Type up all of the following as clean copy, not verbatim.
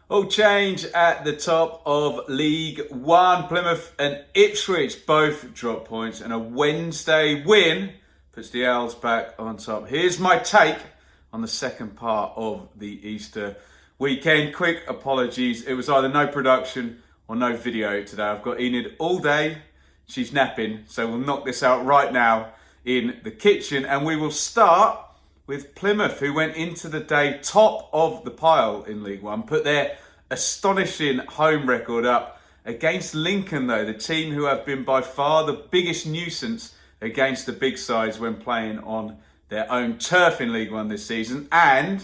All change at the top of League One. Plymouth and Ipswich both drop points, and a Wednesday win puts the Owls back on top. Here's my take on the second part of the Easter weekend. Quick apologies. It was either no production or no video today. I've got Enid all day. She's napping, so we'll knock this out right now in the kitchen, and we will start with Plymouth, who went into the day top of the pile in League One, put their astonishing home record up against Lincoln, though, the team who have been by far the biggest nuisance against the big sides when playing on their own turf in League One this season. And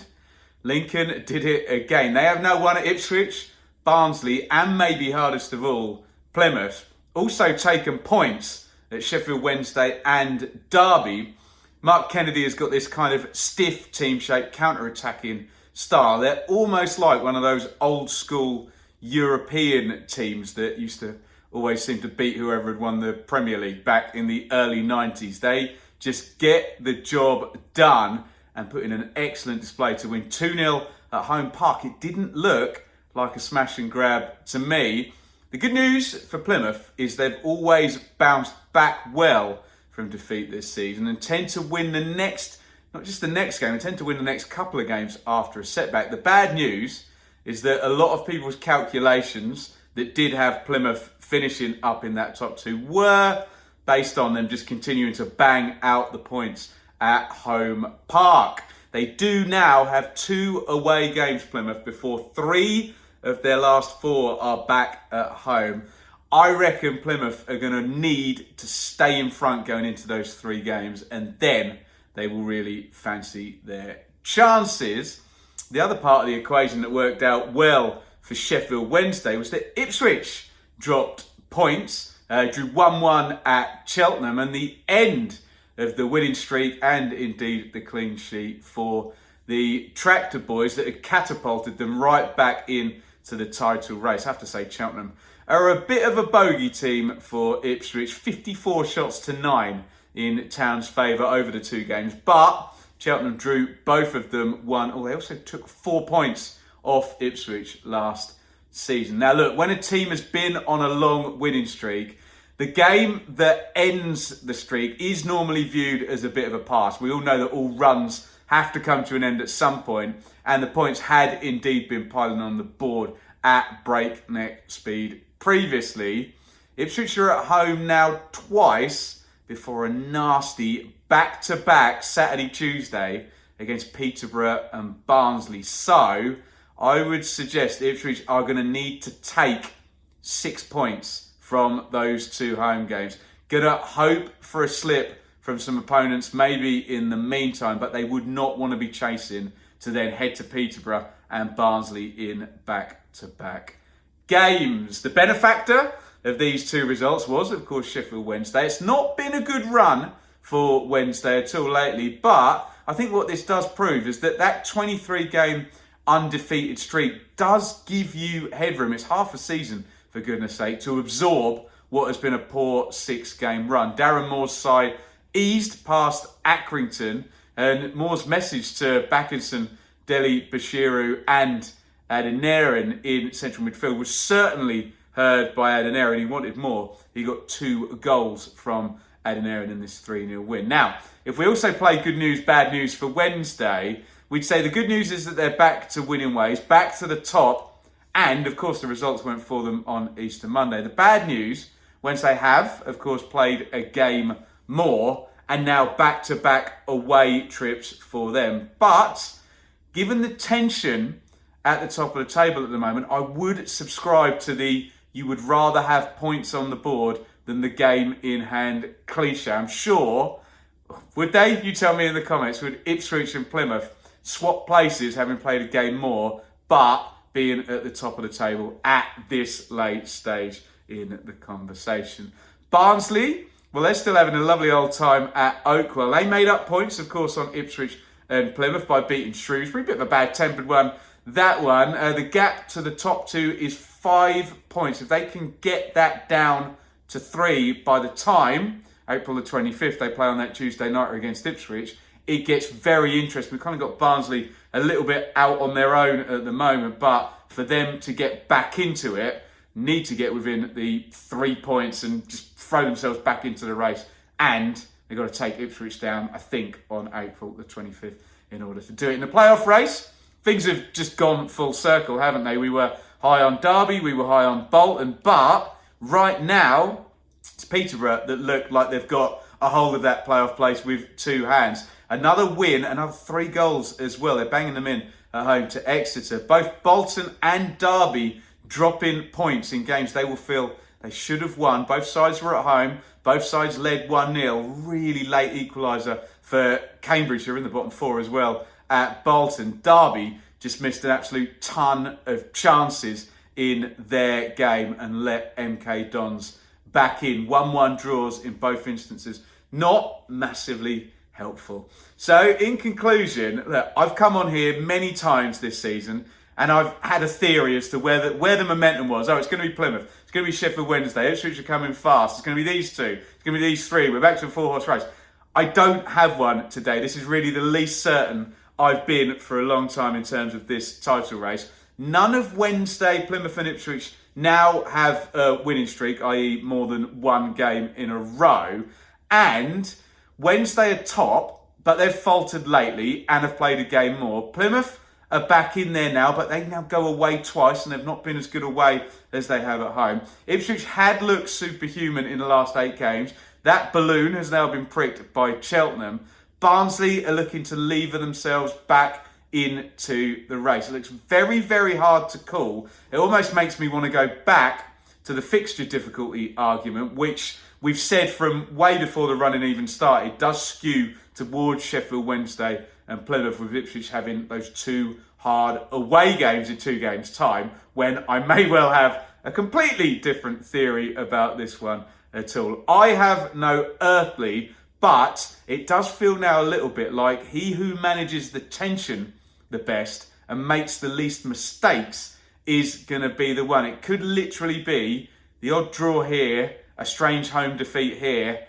Lincoln did it again. They have now won at Ipswich, Barnsley, and maybe hardest of all, Plymouth. Also taken points at Sheffield Wednesday and Derby. Mark Kennedy has got this kind of stiff team-shaped counter-attacking style. They're almost like one of those old-school European teams that used to always seem to beat whoever had won the Premier League back in the early 90s. They just get the job done and put in an excellent display to win 2-0 at Home Park. It didn't look like a smash and grab to me. The good news for Plymouth is they've always bounced back well from defeat this season and tend to win the next, not just the next game, they tend to win the next couple of games after a setback. The bad news is that a lot of people's calculations that did have Plymouth finishing up in that top two were based on them just continuing to bang out the points at Home Park. They do now have 2 away games, Plymouth, before 3 of their last 4 are back at home. I reckon Plymouth are going to need to stay in front going into those 3 games, and then they will really fancy their chances. The other part of the equation that worked out well for Sheffield Wednesday was that Ipswich dropped points, drew 1-1 at Cheltenham, and the end of the winning streak and indeed the clean sheet for the Tractor Boys that had catapulted them right back in to the title race. I have to say Cheltenham are a bit of a bogey team for Ipswich. 54 shots to 9 in Town's favour over the 2 games. But Cheltenham drew both of them 1. Oh, they also took 4 points off Ipswich last season. Now look, when a team has been on a long winning streak, the game that ends the streak is normally viewed as a bit of a pass. We all know that all runs have to come to an end at some point, and the points had indeed been piling on the board at breakneck speed previously. Ipswich are at home now twice before a nasty back-to-back Saturday-Tuesday against Peterborough and Barnsley. So I would suggest Ipswich are going to need to take 6 points from those 2 home games. Gonna hope for a slip from some opponents maybe in the meantime, but they would not want to be chasing to then head to Peterborough and Barnsley in back-to-back games. The benefactor of these 2 results was, of course, Sheffield Wednesday. It's not been a good run for Wednesday at all lately, but I think what this does prove is that 23-game undefeated streak does give you headroom. It's half a season, for goodness sake, to absorb what has been a poor 6-game run. Darren Moore's side eased past Accrington, and Moore's message to Backinson, Deli Bashiru and Adeniran in central midfield was certainly heard by Adeniran. He wanted more. He got 2 goals from Adeniran in this 3-0 win. Now, if we also play good news, bad news for Wednesday, we'd say the good news is that they're back to winning ways, back to the top, and of course the results went for them on Easter Monday. The bad news, Wednesday have, of course, played a game more, and now back-to-back away trips for them. But given the tension at the top of the table at the moment, I would subscribe to the you would rather have points on the board than the game in hand cliche. I'm sure, would they? You tell me in the comments, would Ipswich and Plymouth swap places having played a game more, but being at the top of the table at this late stage in the conversation? Barnsley, well, they're still having a lovely old time at Oakwell. They made up points, of course, on Ipswich and Plymouth by beating Shrewsbury. A bit of a bad-tempered one, that one. The gap to the top 2 is 5 points. If they can get that down to 3 by the time April the 25th they play on that Tuesday night against Ipswich, it gets very interesting. We've kind of got Barnsley a little bit out on their own at the moment, but for them to get back into it, need to get within the 3 points and just throw themselves back into the race. And they've got to take Ipswich down, I think, on April the 25th in order to do it. In the playoff race, things have just gone full circle, haven't they? We were high on Derby, we were high on Bolton, but right now, it's Peterborough that look like they've got a hold of that playoff place with two hands. Another win, another 3 goals as well. They're banging them in at home to Exeter. Both Bolton and Derby dropping points in games they will feel they should have won. Both sides were at home. Both sides led 1-0. Really late equaliser for Cambridge, who are in the bottom 4 as well, at Bolton. Derby just missed an absolute ton of chances in their game and let MK Dons back in. 1-1 draws in both instances. Not massively helpful. So in conclusion, look, I've come on here many times this season and I've had a theory as to where the momentum was. Oh, it's going to be Plymouth. It's going to be Sheffield Wednesday. Ipswich are coming fast. It's going to be these 2. It's going to be these 3. We're back to a 4-horse race. I don't have one today. This is really the least certain I've been for a long time in terms of this title race. None of Wednesday, Plymouth and Ipswich now have a winning streak, i.e. more than 1 game in a row. And Wednesday are top, but they've faltered lately and have played a game more. Plymouth are back in there now, but they now go away twice and they've not been as good away as they have at home. Ipswich had looked superhuman in the last 8 games. That balloon has now been pricked by Cheltenham. Barnsley are looking to lever themselves back into the race. It looks very, very hard to call. It almost makes me want to go back to the fixture difficulty argument, which we've said from way before the running even started, does skew towards Sheffield Wednesday and Plymouth, with Ipswich having those 2 hard away games in 2 games' time, when I may well have a completely different theory about this one at all. I have no earthly, but it does feel now a little bit like he who manages the tension the best and makes the least mistakes is going to be the one. It could literally be the odd draw here, a strange home defeat here,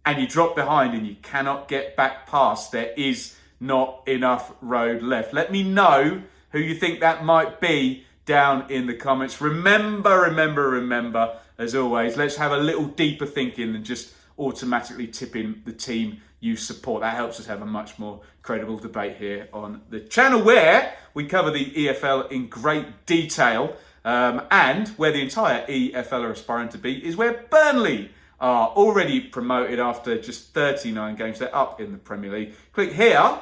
and you drop behind and you cannot get back past. There is not enough road left. Let me know who you think that might be down in the comments. Remember, as always, let's have a little deeper thinking than just automatically tipping the team you support. That helps us have a much more credible debate here on the channel, where we cover the EFL in great detail, and where the entire EFL are aspiring to be is where Burnley are already promoted after just 39 games. They're up in the Premier League. Click here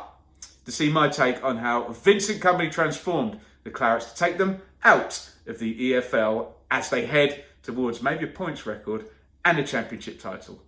to see my take on how Vincent Kompany transformed the Clarets to take them out of the EFL as they head towards maybe a points record and a championship title.